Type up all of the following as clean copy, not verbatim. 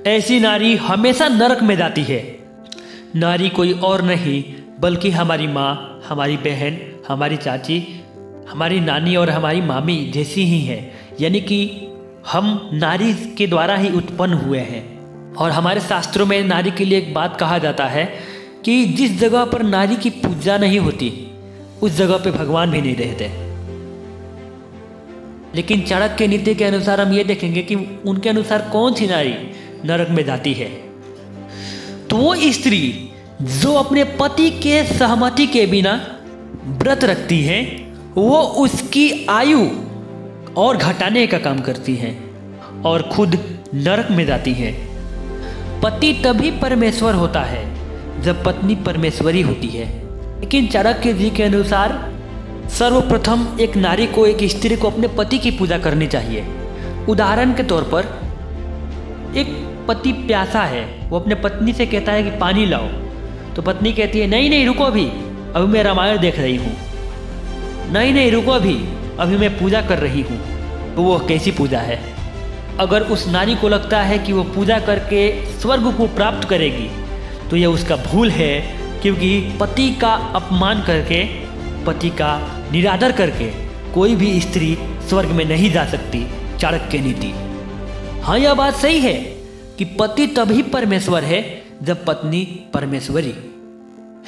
ऐसी नारी हमेशा नरक में जाती है। नारी कोई और नहीं बल्कि हमारी माँ, हमारी बहन, हमारी चाची, हमारी नानी और हमारी मामी जैसी ही है। यानी कि हम नारी के द्वारा ही उत्पन्न हुए हैं। और हमारे शास्त्रों में नारी के लिए एक बात कहा जाता है कि जिस जगह पर नारी की पूजा नहीं होती उस जगह पे भगवान भी नहीं रहते। लेकिन चाणक्य नीति के अनुसार हम ये देखेंगे कि उनके अनुसार कौन सी नारी नरक में जाती है। तो वो स्त्री जो अपने पति के सहमति के बिना व्रत रखती है, वो उसकी आयु और घटाने का काम करती हैं और खुद नरक में जाती हैं। पति तभी परमेश्वर होता है जब पत्नी परमेश्वरी होती है। लेकिन चाणक्य जी के अनुसार सर्वप्रथम एक नारी को, एक स्त्री को अपने पति की पूजा करनी चाहिए। उदाहरण के तौर पर एक पति प्यासा है, वो अपने पत्नी से कहता है कि पानी लाओ, तो पत्नी कहती है नहीं नहीं रुको अभी मैं रामायण देख रही हूँ, नहीं नहीं रुको अभी मैं पूजा कर रही हूँ। तो वो कैसी पूजा है? अगर उस नारी को लगता है कि वो पूजा करके स्वर्ग को प्राप्त करेगी तो यह उसका भूल है, क्योंकि पति का अपमान करके, पति का निरादर करके कोई भी स्त्री स्वर्ग में नहीं जा सकती। चाणक्य नीति। हाँ, यह बात सही है कि पति तभी परमेश्वर है जब पत्नी परमेश्वरी।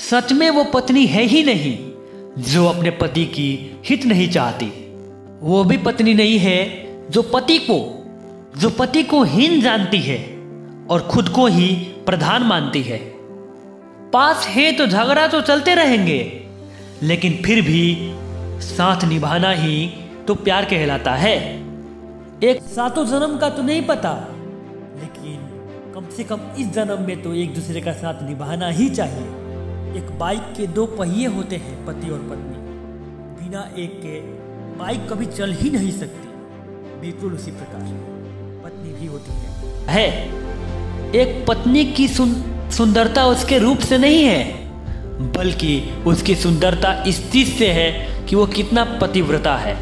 सच में वो पत्नी है ही नहीं जो अपने पति की हित नहीं चाहती। वो भी पत्नी नहीं है जो पति को हीन जानती है और खुद को ही प्रधान मानती है। पास है तो झगड़ा तो चलते रहेंगे, लेकिन फिर भी साथ निभाना ही तो प्यार कहलाता है। एक सातों जन्म का तो नहीं पता, लेकिन कम से कम इस जन्म में तो एक दूसरे का साथ निभाना ही चाहिए। एक बाइक के दो पहिए होते हैं, पति और पत्नी। बिना एक के बाइक कभी चल ही नहीं सकती। बिल्कुल उसी प्रकार पत्नी भी होती है। एक पत्नी की सुंदरता उसके रूप से नहीं है, बल्कि उसकी सुंदरता इस चीज से है कि वो कितना पतिव्रता है।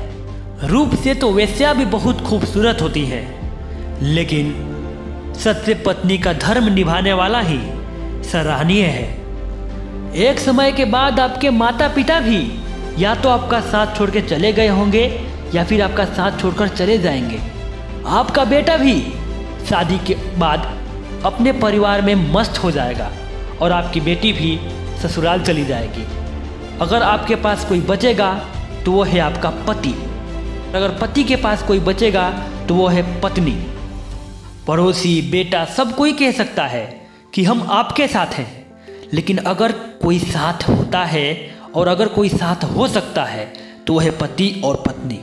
रूप से तो वेश्या भी बहुत खूबसूरत होती है, लेकिन सच्चे पत्नी का धर्म निभाने वाला ही सराहनीय है। एक समय के बाद आपके माता पिता भी या तो आपका साथ छोड़ के चले गए होंगे या फिर आपका साथ छोड़कर चले जाएंगे। आपका बेटा भी शादी के बाद अपने परिवार में मस्त हो जाएगा और आपकी बेटी भी ससुराल चली जाएगी। अगर आपके पास कोई बचेगा तो वो है आपका पति, अगर पति के पास कोई बचेगा तो वो है पत्नी। पड़ोसी, बेटा, सब कोई कह सकता है कि हम आपके साथ हैं, लेकिन अगर कोई साथ होता है और अगर कोई साथ हो सकता है तो वह है पति और पत्नी,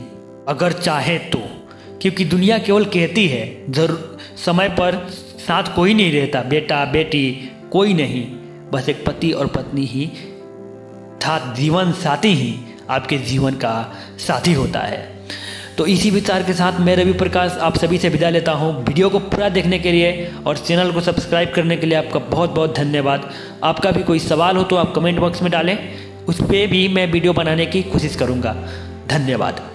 अगर चाहे तो। क्योंकि दुनिया केवल कहती है, जरूर समय पर साथ कोई नहीं रहता, बेटा बेटी कोई नहीं, बस एक पति और पत्नी ही अर्थात जीवन साथी ही आपके जीवन का साथी होता है। तो इसी विचार के साथ मैं रवि प्रकाश आप सभी से विदा लेता हूँ। वीडियो को पूरा देखने के लिए और चैनल को सब्सक्राइब करने के लिए आपका बहुत बहुत धन्यवाद। आपका भी कोई सवाल हो तो आप कमेंट बॉक्स में डालें, उस पर भी मैं वीडियो बनाने की कोशिश करूँगा। धन्यवाद।